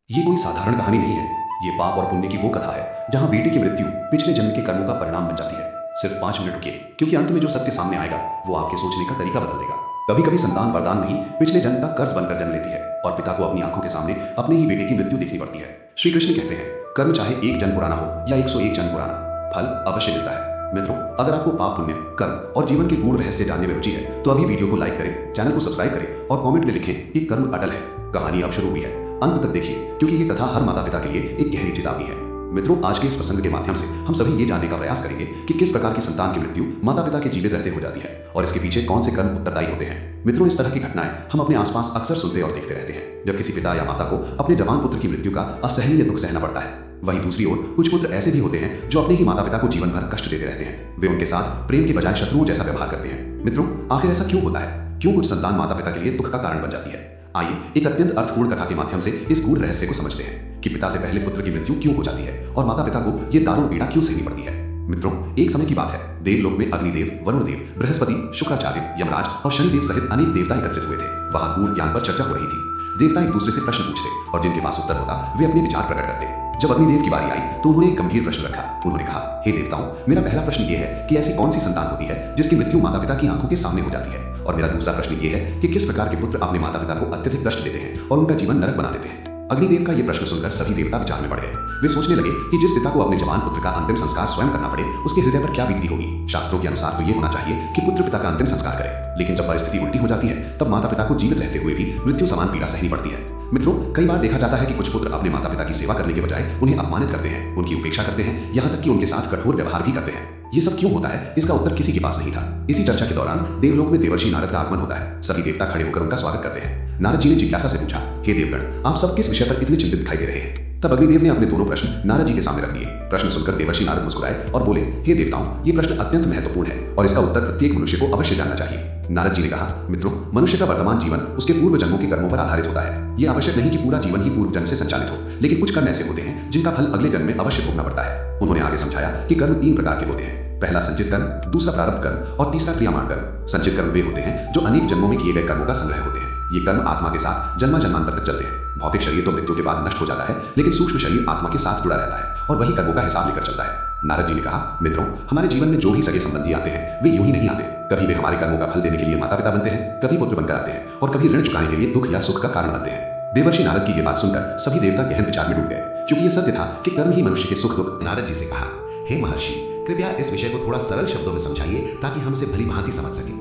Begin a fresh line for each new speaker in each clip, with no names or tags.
ये कोई साधारण कहानी नहीं है। ये पाप और पुण्य की वो कथा है जहाँ बेटे की मृत्यु पिछले जन्म के कर्मों का परिणाम बन जाती है। सिर्फ 5 मिनट रुकिए, क्योंकि अंत में जो सत्य सामने आएगा वो आपके सोचने का तरीका बदल देगा। कभी कभी संतान वरदान नहीं, पिछले जन्म का कर्ज बनकर जन्म लेती है और पिता को अपनी आंखों के सामने अपने ही बेटे की मृत्यु देखनी पड़ती है। श्री कृष्ण कहते हैं, कर्म चाहे 1 जन्म पुराना हो या 101 जन्म पुराना, फल अवश्य मिलता है। मित्रों, अगर आपको पाप पुण्य, कर्म और जीवन के गूढ़ रहस्य जानने में रुचि है तो अभी वीडियो को लाइक करें, चैनल को सब्सक्राइब करें और कमेंट में लिखें कि कर्म अटल है। कहानी अब शुरू हुई है, अंत तक देखिए, क्योंकि ये कथा हर माता पिता के लिए एक गहरी चेतावनी है। मित्रों, आज के इस प्रसंग के माध्यम से हम सभी ये जानने का प्रयास करेंगे कि किस प्रकार की संतान की मृत्यु माता पिता के जीवित रहते हो जाती है और इसके पीछे कौन से कर्म उत्तरदायी होते हैं। मित्रों, इस तरह की घटनाएं हम अपने आसपास अक्सर सुनते और देखते रहते हैं। जब किसी पिता या माता को अपने जवान पुत्र की मृत्यु का असहनीय दुख सहना पड़ता है, वहीं दूसरी ओर कुछ पुत्र ऐसे भी होते हैं जो अपने ही माता पिता को जीवन भर कष्ट देते रहते हैं। वे उनके साथ प्रेम के बजाय शत्रुओं जैसा व्यवहार करते हैं। मित्रों, आखिर ऐसा क्यों होता है? क्यों कुछ संतान माता पिता के लिए दुख का कारण बन जाती है? आइए एक अत्यंत अर्थपूर्ण कथा के माध्यम से इस गूढ़ रहस्य को समझते हैं कि पिता से पहले पुत्र की मृत्यु क्यों हो जाती है और माता पिता को ये दारुण पीड़ा क्यों सहनी पड़ती है। मित्रों, एक समय की बात है, देवलोक में अग्निदेव, वरुण देव, बृहस्पति, शुक्राचार्य, यमराज और शनिदेव सहित अनेक देवता एकत्रित हुए थे। वहां गूढ़ ज्ञान पर चर्चा हो रही थी। देवता एक दूसरे से प्रश्न पूछते और जिनके पास उत्तर होता वे अपने विचार प्रकट करते। जब अग्निदेव की बारी आई तो उन्होंने एक गंभीर प्रश्न रखा। उन्होंने कहा, हे देवताओं, मेरा पहला प्रश्न ये है कि ऐसी कौन सी संतान होती है जिसकी मृत्यु माता पिता की आंखों के सामने हो जाती है, और मेरा दूसरा प्रश्न ये है कि किस प्रकार के पुत्र अपने माता पिता को अत्यधिक कष्ट देते हैं और उनका जीवन नरक बना देते हैं। अग्निदेव का यह प्रश्न सुनकर सभी देवता विचार में पड़ गए। वे सोचने लगे कि जिस पिता को अपने जवान पुत्र का अंतिम संस्कार स्वयं करना पड़े, उसके हृदय पर क्या बीतती होगी। शास्त्रों के अनुसार तो ये होना चाहिए कि पुत्र पिता का अंतिम संस्कार करे, लेकिन जब परिस्थिति उल्टी हो जाती है तब माता पिता को जीवित रहते हुए भी मृत्यु समान पीड़ा सहनी पड़ती है। मित्रों, कई बार देखा जाता है कि कुछ पुत्र अपने माता पिता की सेवा करने के बजाय उन्हें अपमानित करते हैं, उनकी उपेक्षा करते हैं, यहाँ तक कि उनके साथ कठोर व्यवहार भी करते हैं। ये सब क्यों होता है, इसका उत्तर किसी के पास नहीं था। इसी चर्चा के दौरान देवलोक में देवर्षि नारद का आगमन होता है। सभी देवता खड़े होकर उनका स्वागत करते हैं। नारद जी ने जिज्ञासा से पूछा, हे देवगण, आप सब किस विषय पर इतने चिंतित दिखाई दे रहे हैं? तब अग्निदेव ने अपने दोनों प्रश्न नारद जी के सामने रख दिए। प्रश्न सुनकर देवर्षि नारद मुस्कुराए और बोले, हे देवताओं, ये प्रश्न अत्यंत महत्वपूर्ण है और इसका उत्तर प्रत्येक मनुष्य को अवश्य जानना चाहिए। नारद जी ने कहा, मित्रों, मनुष्य का वर्तमान जीवन उसके पूर्व जन्मों के कर्मों पर आधारित होता है। ये आवश्यक नहीं कि पूरा जीवन ही पूर्व जन्म से संचालित हो, लेकिन कुछ कर्म ऐसे होते हैं जिनका फल अगले जन्म में अवश्य भोगना पड़ता है। उन्होंने आगे समझाया कि कर्म 3 प्रकार के होते हैं। पहला संचित कर्म, दूसरा प्रारब्ध कर्म और तीसरा क्रियामान कर्म। संचित कर्म वे होते हैं जो अनेक जन्मों में किए गए कर्मों का संग्रह होते हैं। ये कर्म आत्मा के साथ जन्मा जन्मांतर तक चलते हैं। भौतिक शरीर तो मृत्यु के बाद नष्ट हो जाता है, लेकिन सूक्ष्म शरीर आत्मा के साथ जुड़ा रहता है और वही कर्मों का हिसाब लेकर चलता है। नारद जी ने कहा, मित्रों, हमारे जीवन में जो भी सगे संबंधी आते हैं वे यूं ही नहीं आते। कभी वे हमारे कर्मों का फल देने के लिए माता पिता बनते हैं, कभी पुत्र बनकर आते हैं और कभी ऋण चुकाने के लिए दुख या सुख का कारण बनते हैं। देवर्षि नारद की ये बात सुनकर सभी देवता गहन विचार में डूब गए, क्योंकि यह सत्य था कि कर्म ही मनुष्य के सुख दुख।
नारद जी से कहा, हे महर्षि, कृपया इस विषय को थोड़ा सरल शब्दों में समझाइए ताकि हमसे भली भांति समझ सके।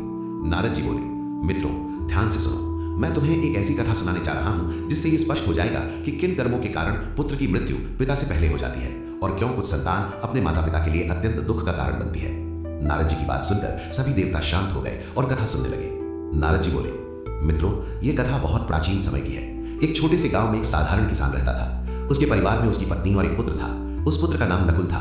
नारद जी बोले, मित्रों, ध्यान से सुनो। मैं तुम्हें एक ऐसी कथा सुनाने जा रहा हूं जिससे ये स्पष्ट हो जाएगा कि किन कर्मों के कारण पुत्र की मृत्यु पिता से पहले हो जाती है और क्यों कुछ संतान अपने माता पिता के लिए अत्यंत दुख का कारण बनती है। नारद जी की बात सुनकर सभी देवता शांत हो गए और कथा सुनने लगे। नारद जी बोले, मित्रों, ये कथा बहुत प्राचीन समय की है। एक छोटे से गांव में एक साधारण किसान रहता था। उसके परिवार में उसकी पत्नी और एक पुत्र था। उस पुत्र का नाम नकुल था।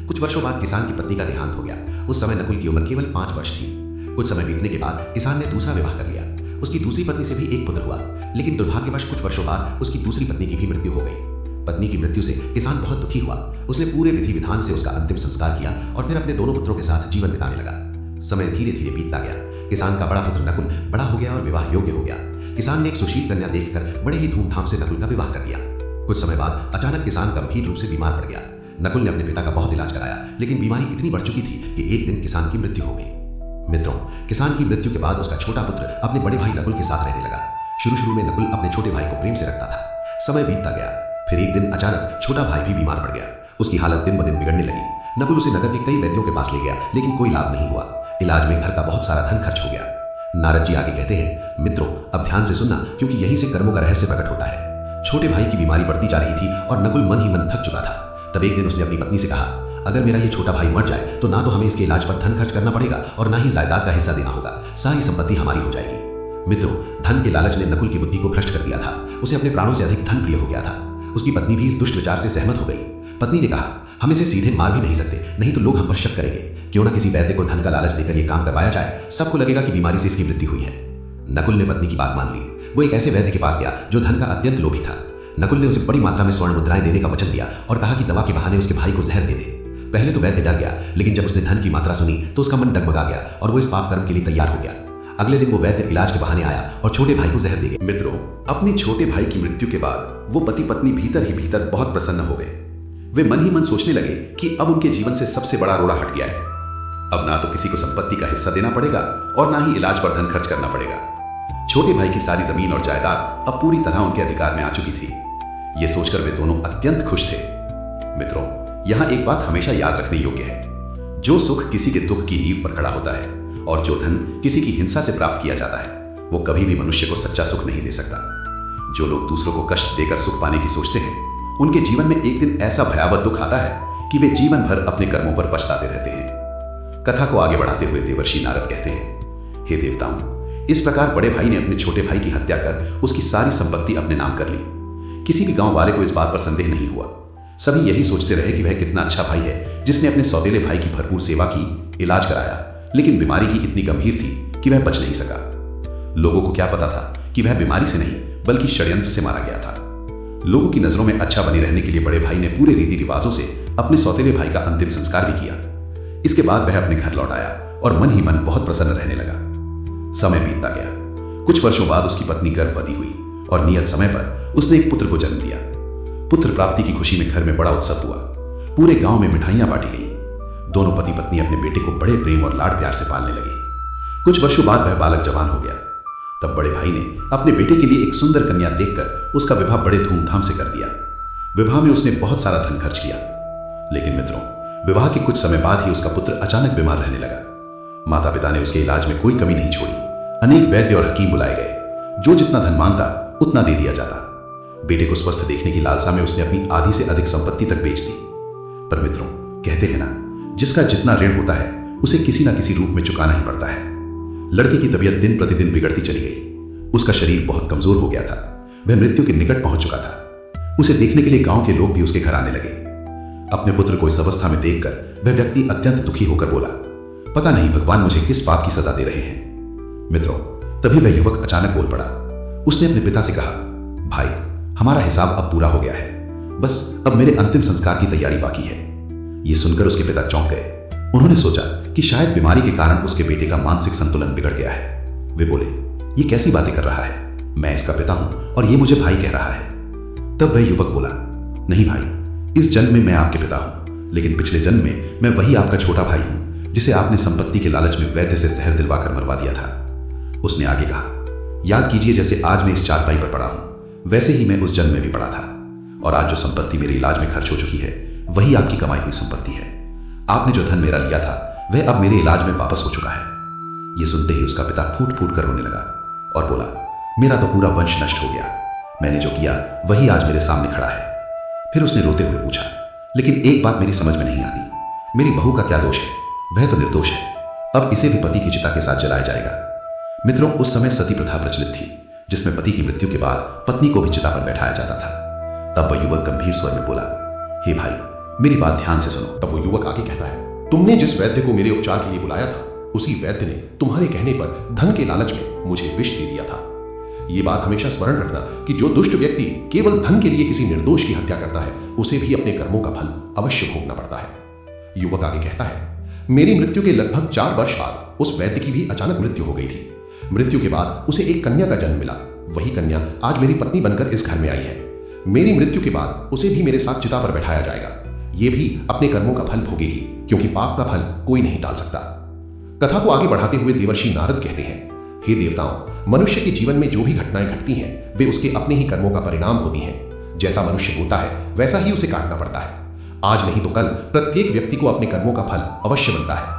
कुछ वर्षों बाद किसान की पत्नी का देहांत हो गया। उस समय नकुल की उम्र केवल 5 वर्ष थी। कुछ समय बीतने के बाद किसान ने दूसरा विवाह कर लिया। उसकी दूसरी पत्नी से भी एक पुत्र हुआ, लेकिन दुर्भाग्यवश कुछ वर्षों बाद उसकी दूसरी पत्नी की भी मृत्यु हो गई। पत्नी की मृत्यु से किसान बहुत दुखी हुआ। उसने पूरे विधि विधान से उसका अंतिम संस्कार किया और फिर अपने दोनों पुत्रों के साथ जीवन बिताने लगा। समय धीरे धीरे बीतता गया। किसान का बड़ा पुत्र नकुल बड़ा हो गया और विवाह योग्य हो गया। किसान ने एक सुशील कन्या देखकर बड़े ही धूमधाम से नकुल का विवाह कर दिया। कुछ समय बाद अचानक किसान गंभीर रूप से बीमार पड़ गया। नकुल ने अपने पिता का बहुत इलाज कराया, लेकिन बीमारी इतनी बढ़ चुकी थी कि एक दिन किसान की मृत्यु हो गई। मित्रों, किसान की मृत्यु के बाद उसका छोटा पुत्र अपने बड़े भाई नकुल के साथ रहने लगा। शुरू में नकुल अपने छोटे भाई को प्रेम से रखता था। समय बीतता गया। फिर एक दिन अचानक छोटा भाई भी बीमार पड़ गया। उसकी हालत दिन ब दिन बिगड़ने लगी। नकुल उसे नगर के कई वैद्यों के पास ले गया, लेकिन कोई लाभ नहीं हुआ। इलाज में घर का बहुत सारा धन खर्च हो गया। नारद जी आगे कहते हैं, मित्रों, अब ध्यान से सुनना, क्योंकि यहीं से कर्मों का रहस्य प्रकट होता है। छोटे भाई की बीमारी बढ़ती जा रही थी और नकुल मन ही मन थक चुका था। तब एक दिन उसने अपनी पत्नी से कहा, अगर मेरा ये छोटा भाई मर जाए तो ना तो हमें इसके इलाज पर धन खर्च करना पड़ेगा और ना ही जायदाद का हिस्सा देना होगा। सारी संपत्ति हमारी हो जाएगी। मित्रों, धन के लालच ने नकुल की बुद्धि को भ्रष्ट कर दिया था। उसे अपने प्राणों से अधिक धन प्रिय हो गया था। उसकी पत्नी भी इस दुष्ट विचार से सहमत हो गई। पत्नी ने कहा, हम इसे सीधे मार भी नहीं सकते, नहीं तो लोग हम पर शक करेंगे। क्यों ना किसी वैद्य को धन का लालच देकर यह काम करवाया जाए, सबको लगेगा कि बीमारी से इसकी मृत्यु हुई है। नकुल ने पत्नी की बात मान ली। वो एक ऐसे वैद्य के पास गया जो धन का अत्यंत लोभी था। नकुल ने उसे बड़ी मात्रा में स्वर्ण मुद्राएं देने का वचन दिया और कहा कि दवा के बहाने उसके भाई को जहर दे दे। पहले तो वैद्य डर गया, लेकिन जब उसने धन की मात्रा सुनी तो उसका मन डगमगा गया और वो इस पाप कर्म के लिए तैयार हो गया। अगले दिन वो वैद्य इलाज के बहाने आया और छोटे भाई को जहर दे गया।
मित्रों, अपने छोटे भाई की मृत्यु के बाद वो पति पत्नी भीतर ही भीतर बहुत प्रसन्न हो गए। वे मन ही मन सोचने लगे कि अब उनके जीवन से सबसे बड़ा रोड़ा हट गया है। अब ना तो किसी को संपत्ति का हिस्सा देना पड़ेगा और ना ही इलाज पर धन खर्च करना पड़ेगा। छोटे भाई की सारी जमीन और जायदाद अब पूरी तरह उनके अधिकार में आ चुकी थी। ये सोचकर वे दोनों अत्यंत खुश थे। मित्रों, यहाँ एक बात हमेशा याद रखने योग्य है, जो सुख किसी के दुख की नींव पर खड़ा होता है और जो धन किसी की हिंसा से प्राप्त किया जाता है, वो कभी भी मनुष्य को सच्चा सुख नहीं दे सकता। जो लोग दूसरों को कष्ट देकर सुख पाने की सोचते हैं, उनके जीवन में एक दिन ऐसा भयावह दुख आता है कि वे जीवन भर अपने कर्मों पर पछताते रहते हैं। कथा को आगे बढ़ाते हुए देवर्षि नारद कहते हैं, हे देवताओं, इस प्रकार बड़े भाई ने अपने छोटे भाई की हत्या कर उसकी सारी संपत्ति अपने नाम कर ली। किसी भी गांव वाले को इस बात पर संदेह नहीं हुआ। सभी यही सोचते रहे कि वह कितना अच्छा भाई है जिसने अपने सौतेले भाई की भरपूर सेवा की, इलाज कराया, लेकिन बीमारी ही इतनी गंभीर थी कि वह बच नहीं सका। लोगों को क्या पता था कि वह बीमारी से नहीं बल्कि षड्यंत्र से मारा गया था। लोगों की नजरों में अच्छा बने रहने के लिए बड़े भाई ने पूरे रीति रिवाजों से अपने सौतेले भाई का अंतिम संस्कार भी किया। इसके बाद वह अपने घर लौट आया और मन ही मन बहुत प्रसन्न रहने लगा। समय बीतता गया। कुछ वर्षों बाद उसकी पत्नी गर्भवती हुई और नियत समय पर उसने एक पुत्र को जन्म दिया। पुत्र प्राप्ति की खुशी में घर में बड़ा उत्सव हुआ। पूरे गांव में मिठाइयां बांटी गई। दोनों पति पत्नी अपने बेटे को बड़े प्रेम और लाड प्यार से पालने लगे। कुछ वर्षों बाद वह बालक जवान हो गया। तब बड़े भाई ने अपने बेटे के लिए एक सुंदर कन्या देखकर उसका विवाह बड़े धूमधाम से कर दिया। विवाह में उसने बहुत सारा धन खर्च किया। लेकिन मित्रों, विवाह के कुछ समय बाद ही उसका पुत्र अचानक बीमार रहने लगा। माता पिता ने उसके इलाज में कोई कमी नहीं छोड़ी। अनेक वैद्य और हकीम बुलाए गए। जो जितना धन मांगता उतना दे दिया जाता। बेटे को स्वस्थ देखने की लालसा में उसने अपनी आधी से अधिक संपत्ति तक बेच दी। पर मित्रों, कहते हैं ना, जिसका जितना ऋण होता है उसे किसी ना किसी रूप में चुकाना ही पड़ता है। लड़के की तबीयत दिन प्रतिदिन बिगड़ती चली गई। उसका शरीर बहुत कमजोर हो गया था। वह मृत्यु के निकट पहुंच चुका था। उसे देखने के लिए गांव के लोग भी उसके घर आने लगे। अपने पुत्र को इस अवस्था में देखकर वह व्यक्ति अत्यंत दुखी होकर बोला, पता नहीं भगवान मुझे किस पाप की सजा दे रहे हैं। मित्रों, तभी वह युवक अचानक बोल पड़ा। उसने अपने पिता से कहा, भाई, हमारा हिसाब अब पूरा हो गया है। बस अब मेरे अंतिम संस्कार की तैयारी बाकी है। यह सुनकर उसके पिता चौंक गए। उन्होंने सोचा कि शायद बीमारी के कारण उसके बेटे का मानसिक संतुलन बिगड़ गया है। वे बोले, ये कैसी बातें कर रहा है? मैं इसका पिता हूं और ये मुझे भाई कह रहा है। तब वह युवक बोला, नहीं भाई, इस जन्म में मैं आपके पिता हूं, लेकिन पिछले जन्म में मैं वही आपका छोटा भाई हूं जिसे आपने संपत्ति के लालच में वैद्य से जहर दिलवाकर मरवा दिया था। उसने आगे कहा, याद कीजिए, जैसे आज मैं इस चारपाई पर पड़ा हूं, वैसे ही मैं उस जन्म में भी पड़ा था। और आज जो संपत्ति मेरे इलाज में खर्च हो चुकी है, वही आपकी कमाई हुई संपत्ति है। आपने जो धन मेरा लिया था, वह अब मेरे इलाज में वापस हो चुका है। यह सुनते ही उसका पिता फूट फूट कर रोने लगा और बोला, मेरा तो पूरा वंश नष्ट हो गया। मैंने जो किया वही आज मेरे सामने खड़ा है। फिर उसने रोते हुए पूछा, लेकिन एक बात मेरी समझ में नहीं आती, मेरी बहू का क्या दोष है? वह तो निर्दोष है। अब इसे भी पति की चिता के साथ जलाया जाएगा। मित्रों, उस समय सती प्रथा प्रचलित थी, जिसमें पति की मृत्यु के बाद पत्नी को भी चिता पर बैठाया जाता था। तब वह युवक गंभीर स्वर में बोला, हे भाई, मेरी बात ध्यान से सुनो।
तब वो युवक आगे कहता है, तुमने जिस वैद्य को मेरे उपचार के लिए बुलाया था, उसी वैद्य ने तुम्हारे कहने पर धन के लालच में मुझे विष दे दिया था। ये बात हमेशा स्मरण रखना कि जो दुष्ट व्यक्ति केवल धन के लिए किसी निर्दोष की हत्या करता है, उसे भी अपने कर्मों का फल अवश्य भोगना पड़ता है। युवक आगे कहता है, मेरी मृत्यु के लगभग 4 वर्ष बाद उस वैद्य की भी अचानक मृत्यु हो गई थी। मृत्यु के बाद उसे एक कन्या का जन्म मिला। वही कन्या आज मेरी पत्नी बनकर इस घर में आई है। मेरी मृत्यु के बाद उसे भी मेरे साथ चिता पर बैठाया जाएगा। ये भी अपने कर्मों का फल भोगेगी, क्योंकि पाप का फल कोई नहीं टाल सकता। कथा को आगे बढ़ाते हुए देवर्षि नारद कहते हैं, हे देवताओं, मनुष्य के जीवन में जो भी घटनाएं घटती हैं, वे उसके अपने ही कर्मों का परिणाम होती हैं। जैसा मनुष्य होता है, वैसा ही उसे काटना पड़ता है। आज नहीं तो कल प्रत्येक व्यक्ति को अपने कर्मों का फल अवश्य मिलता है।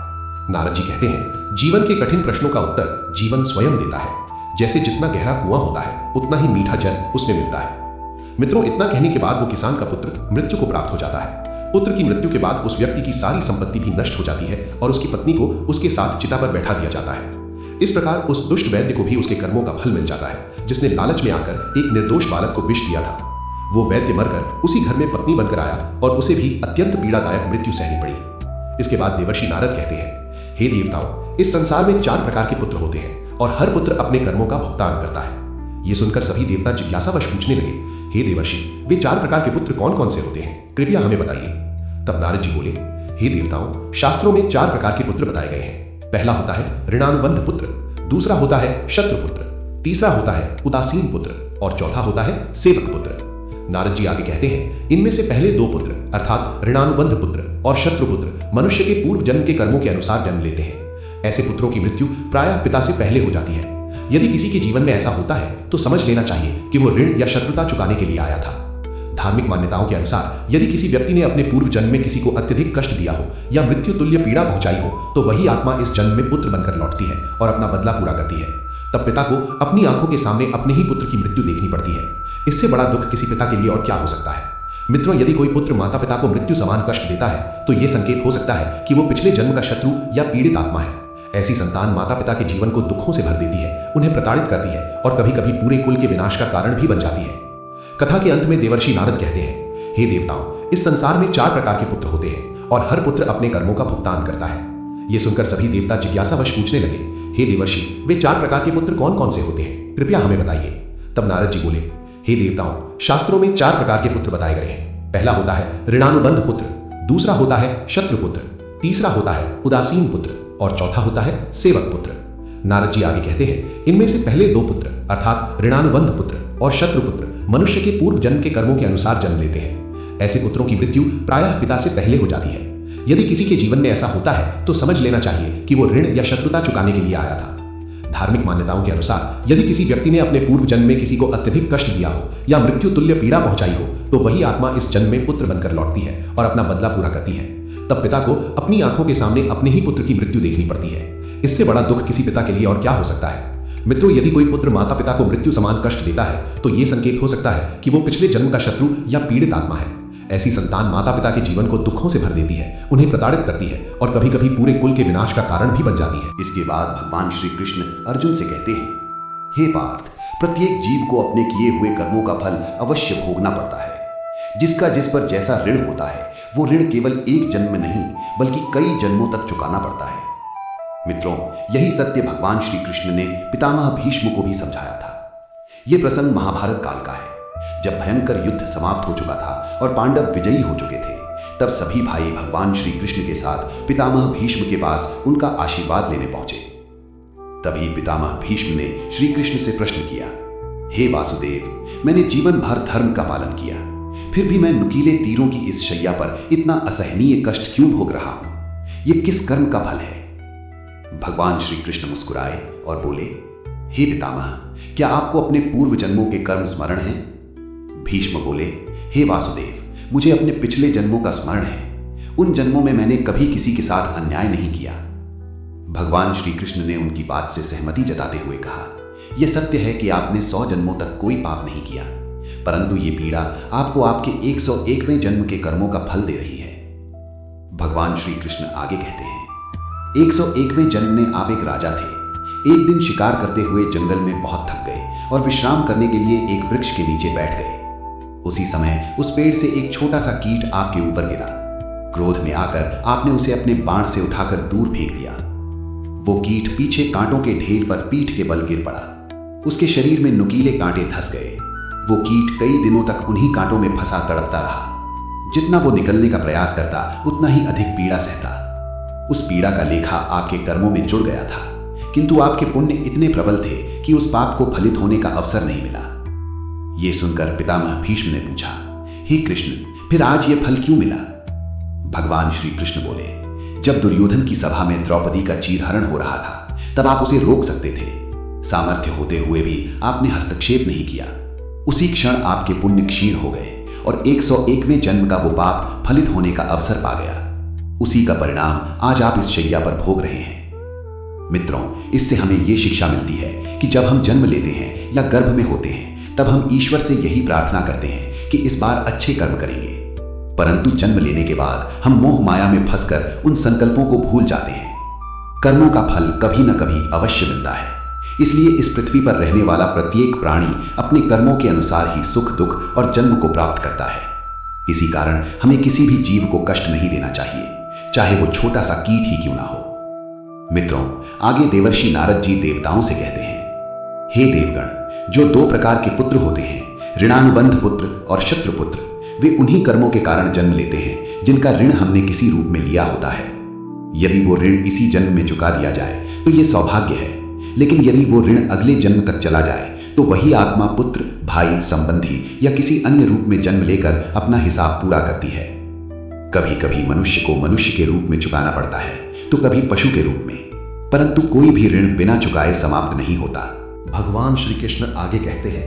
नारद जी कहते हैं, जीवन के कठिन प्रश्नों का उत्तर जीवन स्वयं देता है। जैसे जितना गहरा कुआं होता है, उतना ही मीठा जल उसमें मिलता है। मित्रों, इतना कहने के बाद वो किसान का पुत्र मृत्यु को प्राप्त हो जाता है। पुत्र की मृत्यु के बाद उस व्यक्ति की सारी संपत्ति भी नष्ट हो जाती है और उसकी पत्नी को उसके साथ चिता पर बैठा दिया जाता है। इस प्रकार उस दुष्ट वैद्य को भी उसके कर्मों का फल मिल जाता है, जिसने लालच में आकर एक निर्दोष बालक को विष दिया था। वो वैद्य मरकर उसी घर में पत्नी बनकर आया और उसे भी अत्यंत पीड़ादायक मृत्यु सहनी पड़ी। इसके बाद देवर्षि नारद कहते हैं, हे देवताओं, इस संसार में 4 प्रकार के पुत्र होते हैं और हर पुत्र अपने कर्मों का भुगतान करता है। ये सुनकर सभी देवता जिज्ञासावश पूछने लगे, हे देवर्षि, वे 4 प्रकार के पुत्र कौन कौन से होते हैं? कृपया हमें बताइए। तब नारद जी बोले, हे देवताओं, शास्त्रों में 4 प्रकार के पुत्र बताए गए हैं। पहला होता है ऋणानुबंध पुत्र, दूसरा होता है शत्रुपुत्र, तीसरा होता है उदासीन पुत्र और चौथा होता है सेवक पुत्र। नारद जी आगे कहते हैं, इनमें से पहले दो पुत्र अर्थात ऋणानुबंध पुत्र और शत्रुपुत्र मनुष्य के पूर्व जन्म के कर्मों के अनुसार जन्म लेते हैं। ऐसे पुत्रों की मृत्यु प्रायः पिता से पहले हो जाती है। यदि किसी के जीवन में ऐसा होता है तो समझ लेना चाहिए कि वो ऋण या शत्रुता चुकाने के लिए आया था। धार्मिक मान्यताओं के अनुसार यदि किसी व्यक्ति ने अपने पूर्व जन्म में किसी को अत्यधिक कष्ट दिया हो या मृत्यु तुल्य पीड़ा पहुंचाई हो तो वही आत्मा इस जन्म में पुत्र बनकर लौटती है और अपना बदला पूरा करती है। तब पिता को अपनी आंखों के सामने अपने ही पुत्र की मृत्यु देखनी पड़ती है। इससे बड़ा दुख किसी पिता के लिए और क्या हो सकता है। मित्रों, यदि कोई पुत्र माता पिता को मृत्यु समान कष्ट देता है तो यह संकेत हो सकता है कि वो पिछले जन्म का शत्रु या पीड़ित आत्मा है। ऐसी संतान माता पिता के जीवन को दुखों से भर देती है, उन्हें प्रताड़ित करती है और कभी कभी पूरे कुल के विनाश का कारण भी बन जाती है। कथा के अंत में देवर्षि नारद कहते हैं, हे देवताओं, इस संसार में 4 प्रकार के पुत्र होते हैं और हर पुत्र अपने कर्मों का भुगतान करता है। ये सुनकर सभी देवता जिज्ञासावश पूछने लगे, हे देवर्षि, वे 4 प्रकार के पुत्र कौन कौन से होते हैं, कृपया हमें बताइए। तब नारद जी बोले, हे देवताओं, शास्त्रों में 4 प्रकार के पुत्र बताए गए हैं। पहला होता है ऋणानुबंध पुत्र, दूसरा होता है शत्रुपुत्र, तीसरा होता है उदासीन पुत्र और चौथा होता है सेवक पुत्र। नारद जी आगे कहते हैं, इनमें से पहले 2 पुत्र अर्थात ऋणानुबंध पुत्र और शत्रुपुत्र मनुष्य के पूर्व जन्म के कर्मों के अनुसार जन्म लेते हैं। ऐसे पुत्रों की मृत्यु प्रायः पिता से पहले हो जाती है। यदि किसी के जीवन में ऐसा होता है तो समझ लेना चाहिए कि वो ऋण या शत्रुता चुकाने के लिए आया था। धार्मिक मान्यताओं के अनुसार यदि किसी व्यक्ति ने अपने पूर्व जन्म में किसी को अत्यधिक कष्ट दिया हो या मृत्यु तुल्य पीड़ा पहुंचाई हो तो वही आत्मा इस जन्म में पुत्र बनकर लौटती है और अपना बदला पूरा करती है। तब पिता को अपनी आंखों के सामने अपने ही पुत्र की मृत्यु देखनी पड़ती है। इससे बड़ा दुख किसी पिता के लिए और क्या हो सकता है। मित्रों, यदि कोई पुत्र माता पिता को मृत्यु समान कष्ट देता है तो यह संकेत हो सकता है कि वो पिछले जन्म का शत्रु या पीड़ित आत्मा है। ऐसी संतान माता पिता के जीवन को दुखों से भर देती है, उन्हें प्रताड़ित करती है और कभी कभी पूरे कुल के विनाश का कारण भी बन जाती है।
इसके बाद भगवान श्री कृष्ण अर्जुन से कहते हैं, हे पार्थ, प्रत्येक जीव को अपने किए हुए कर्मों का फल अवश्य भोगना पड़ता है। जिसका जिस पर जैसा ऋण होता है वो ऋण केवल एक जन्म में नहीं बल्कि कई जन्मों तक चुकाना पड़ता है। मित्रों, यही सत्य भगवान श्री कृष्ण ने पितामह भीष्म को भी समझाया था। यह प्रसंग महाभारत काल का है, जब भयंकर युद्ध समाप्त हो चुका था और पांडव विजयी हो चुके थे। तब सभी भाई भगवान श्री कृष्ण के साथ पितामह भीष्म के पास उनका आशीर्वाद लेने पहुंचे। तभी पितामह भीष्म ने श्री कृष्ण से प्रश्न किया, हे वासुदेव, मैंने जीवन भर धर्म का पालन किया, फिर भी मैं नुकीले तीरों की इस शैया पर इतना असहनीय कष्ट क्यों भोग रहा हूं? यह किस कर्म का फल है? भगवान श्री कृष्ण मुस्कुराए और बोले, हे पितामह, क्या आपको अपने पूर्व जन्मों के कर्म स्मरण हैं? भीष्म बोले, हे वासुदेव, मुझे अपने पिछले जन्मों का स्मरण है। उन जन्मों में मैंने कभी किसी के साथ अन्याय नहीं किया। भगवान श्री कृष्ण ने उनकी बात से सहमति जताते हुए कहा, यह सत्य है कि आपने 100 जन्मों तक कोई पाप नहीं किया, परंतु ये पीड़ा आपको आपके 101वें जन्म के कर्मों का फल दे रही है। भगवान श्री कृष्ण आगे कहते हैं, 101वें जन्म में आप एक राजा थे। एक दिन शिकार करते हुए जंगल में बहुत थक गए और विश्राम करने के लिए एक वृक्ष के नीचे बैठ गए। उसी समय उस पेड़ से एक छोटा सा कीट आपके ऊपर गिरा। क्रोध में आकर आपने उसे अपने बाण से उठाकर दूर फेंक दिया। वो कीट पीछे कांटों के ढेर पर पीठ के बल गिर पड़ा। उसके शरीर में नुकीले कांटे धंस गए। वो कीट कई दिनों तक उन्हीं कांटों में फंसा तड़पता रहा। जितना वो निकलने का प्रयास करता उतना ही अधिक पीड़ा सहता। उस पीड़ा का लेखा आपके कर्मों में जुड़ गया था, किंतु आपके पुण्य इतने प्रबल थे कि उस पाप को फलित होने का अवसर नहीं मिला। ये सुनकर पितामह भीष्म ने पूछा, हे कृष्ण, फिर आज ये फल क्यों मिला? भगवान श्री कृष्ण बोले, जब दुर्योधन की सभा में द्रौपदी का चीरहरण हो रहा था तब आप उसे रोक सकते थे। सामर्थ्य होते हुए भी आपने हस्तक्षेप नहीं किया। उसी क्षण आपके पुण्य क्षीण हो गए और 101वें जन्म का वो पाप फलित होने का अवसर पा गया। उसी का परिणाम आज आप इस शैया पर भोग रहे हैं। मित्रों, इससे हमें यह शिक्षा मिलती है कि जब हम जन्म लेते हैं या गर्भ में होते हैं तब हम ईश्वर से यही प्रार्थना करते हैं कि इस बार अच्छे कर्म करेंगे, परंतु जन्म लेने के बाद हम मोह माया में फंसकर उन संकल्पों को भूल जाते हैं। कर्मों का फल कभी न कभी अवश्य मिलता है। इसलिए इस पृथ्वी पर रहने वाला प्रत्येक प्राणी अपने कर्मों के अनुसार ही सुख, दुख और जन्म को प्राप्त करता है। इसी कारण हमें किसी भी जीव को कष्ट नहीं देना चाहिए, चाहे वो छोटा सा कीट ही क्यों ना हो। मित्रों, आगे देवर्षि नारद जी देवताओं से कहते हैं, हे देवगण, जो 2 प्रकार के पुत्र होते हैं, ऋणानुबंध पुत्र और शत्रुपुत्र, वे उन्हीं कर्मों के कारण जन्म लेते हैं जिनका ऋण हमने किसी रूप में लिया होता है। यदि वो ऋण इसी जन्म में चुका दिया जाए तो ये सौभाग्य है, लेकिन यदि वो ऋण अगले जन्म तक चला जाए तो वही आत्मा पुत्र, भाई, संबंधी या किसी अन्य रूप में जन्म लेकर अपना हिसाब पूरा करती है। कभी कभी मनुष्य को मनुष्य के रूप में चुकाना पड़ता है तो कभी पशु के रूप में, परंतु कोई भी ऋण बिना चुकाए समाप्त नहीं होता।
भगवान श्री कृष्ण आगे कहते हैं,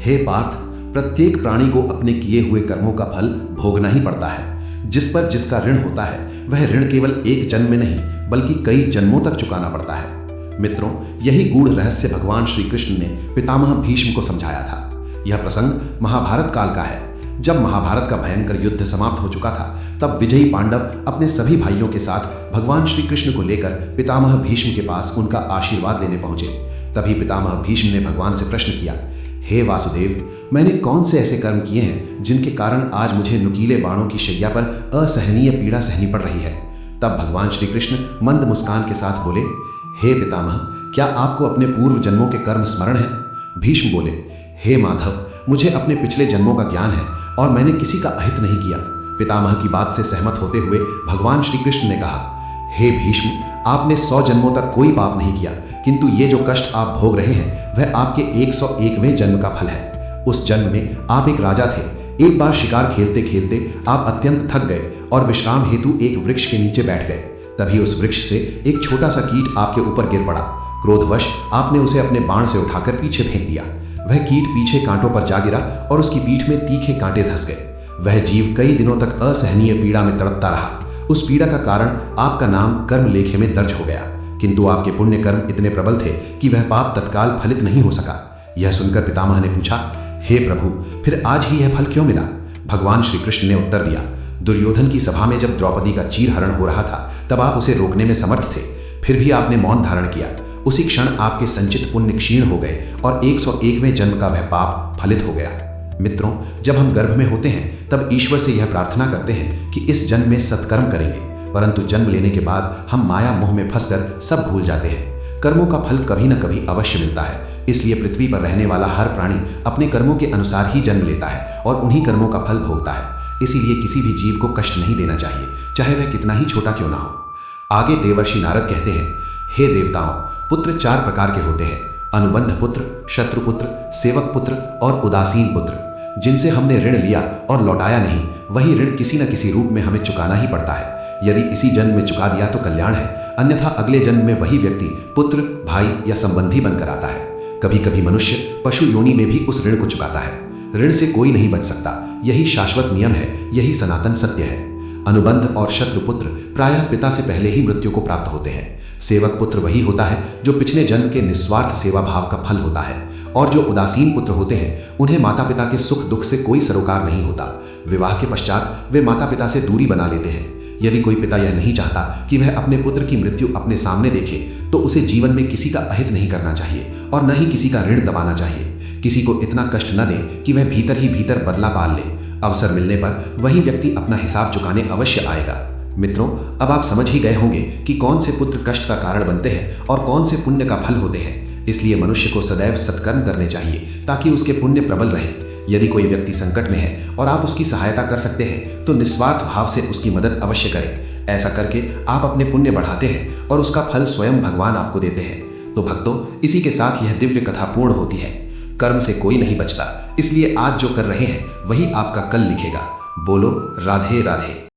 हे पार्थ, प्रत्येक प्राणी को अपने किए हुए कर्मों का फल भोगना ही पड़ता है। जिस पर जिसका ऋण होता है वह ऋण केवल एक जन्म में नहीं बल्कि कई जन्मों तक चुकाना पड़ता है। मित्रों, यही गूढ़ रहस्य भगवान श्री कृष्ण ने पितामह भीष्म को समझाया था। यह प्रसंग महाभारत काल का है। जब महाभारत का भयंकर युद्ध समाप्त हो चुका था तब विजयी पांडव अपने सभी भाइयों के साथ भगवान श्री कृष्ण को लेकर पितामह भीष्म के पास उनका आशीर्वाद लेने पहुंचे। तभी पितामह भीष्म ने भगवान से प्रश्न किया, हे वासुदेव, मैंने कौन से ऐसे कर्म किए हैं जिनके कारण आज मुझे नुकीले बाणों की शैया पर असहनीय पीड़ा सहनी पड़ रही है। तब भगवान श्री कृष्ण मंद मुस्कान के साथ बोले, हे पितामह, क्या आपको अपने पूर्व जन्मों के कर्म स्मरण है? भीष्म बोले, हे माधव, मुझे अपने पिछले जन्मों का ज्ञान है और मैंने किसी का अहित नहीं किया। पितामह की बात से सहमत होते हुए भगवान श्री कृष्ण ने कहा, हे भीष्म, आपने 100 जन्मों तक कोई पाप नहीं किया, किंतु ये जो कष्ट आप भोग रहे हैं वह आपके 101वें जन्म का फल है। उस जन्म में आप एक राजा थे। एक बार शिकार खेलते खेलते आप अत्यंत थक गए और विश्राम हेतु एक वृक्ष के नीचे बैठ गए। तभी उस वृक्ष से एक छोटा सा कीट आपके ऊपर गिर पड़ा। क्रोधवश आपने उसे अपने बाण से उठाकर पीछे फेंक दिया। वह कीट पीछे कांटों पर जा गिरा और उसकी पीठ में तीखे कांटे धंस गए। वह जीव कई दिनों तक असहनीय पीड़ा में तड़पता रहा। उस पीड़ा का कारण आपका नाम कर्म लेखे में दर्ज हो गया, किंतु आपके पुण्य कर्म इतने प्रबल थे कि वह पाप तत्काल फलित नहीं हो सका। यह सुनकर पितामह ने पूछा, हे प्रभु, फिर आज ही यह फल क्यों मिला? भगवान श्री कृष्ण ने उत्तर दिया, दुर्योधन की सभा में जब द्रौपदी का चीरहरण हो रहा था तब आप उसे रोकने में समर्थ थे, फिर भी आपने मौन धारण किया। उसी क्षण आपके संचित पुण्य क्षीण हो गए और 101वें जन्म का वह पाप फलित हो गया। मित्रों, जब हम गर्भ में होते हैं तब ईश्वर से यह प्रार्थना करते हैं कि इस जन्म में सत्कर्म करेंगे, परंतु जन्म लेने के बाद हम माया मोह में फंसकर सब भूल जाते हैं। कर्मों का फल कभी न कभी अवश्य मिलता है, इसलिए पृथ्वी पर रहने वाला हर प्राणी अपने कर्मों के अनुसार ही जन्म लेता है और उन्हीं कर्मों का फल भोगता है। इसीलिए किसी भी जीव को कष्ट नहीं देना चाहिए, चाहे वह कितना ही छोटा क्यों ना हो। आगे देवर्षि नारद कहते हैं, हे देवताओं, पुत्र 4 प्रकार के होते हैं, अनुबंध पुत्र, शत्रु पुत्र, सेवक पुत्र और उदासीन पुत्र। जिनसे हमने ऋण लिया और लौटाया नहीं, वही ऋण किसी न किसी रूप में हमें चुकाना ही पड़ता है। यदि इसी जन्म में चुका दिया तो कल्याण है, अन्यथा अगले जन्म में वही व्यक्ति पुत्र, भाई या संबंधी बनकर आता है। कभी कभी मनुष्य पशु योनि में भी उस ऋण को चुकाता है। ऋण से कोई नहीं बच सकता, यही शाश्वत नियम है, यही सनातन सत्य है। अनुबंध और शत्रु पुत्र प्रायः पिता से पहले ही मृत्यु को प्राप्त होते हैं। सेवक पुत्र वही होता है जो पिछले जन्म के निस्वार्थ सेवा भाव का फल होता है, और जो उदासीन पुत्र होते हैं उन्हें माता पिता के सुख दुख से कोई सरोकार नहीं होता। विवाह के पश्चात वे माता पिता से दूरी बना लेते हैं। यदि कोई पिता यह नहीं चाहता कि वह अपने पुत्र की मृत्यु अपने सामने देखे तो उसे जीवन में किसी का अहित नहीं करना चाहिए और न ही किसी का ऋण दबाना चाहिए। किसी को इतना कष्ट न दें कि वह भीतर ही भीतर बदला पाल ले। अवसर मिलने पर वही व्यक्ति अपना हिसाब चुकाने अवश्य आएगा। मित्रों, अब आप समझ ही गए होंगे कि कौन से पुत्र कष्ट का कारण बनते हैं और कौन से पुण्य का फल होते हैं। इसलिए मनुष्य को सदैव सत्कर्म करने चाहिए ताकि उसके पुण्य प्रबल रहें। यदि कोई व्यक्ति संकट में है और आप उसकी सहायता कर सकते हैं तो निस्वार्थ भाव से उसकी मदद अवश्य करें। ऐसा करके आप अपने पुण्य बढ़ाते हैं और उसका फल स्वयं भगवान आपको देते हैं। तो भक्तों, इसी के साथ यह दिव्य कथा पूर्ण होती है। कर्म से कोई नहीं बचता, इसलिए आज जो कर रहे हैं वही आपका कल लिखेगा। बोलो राधे राधे।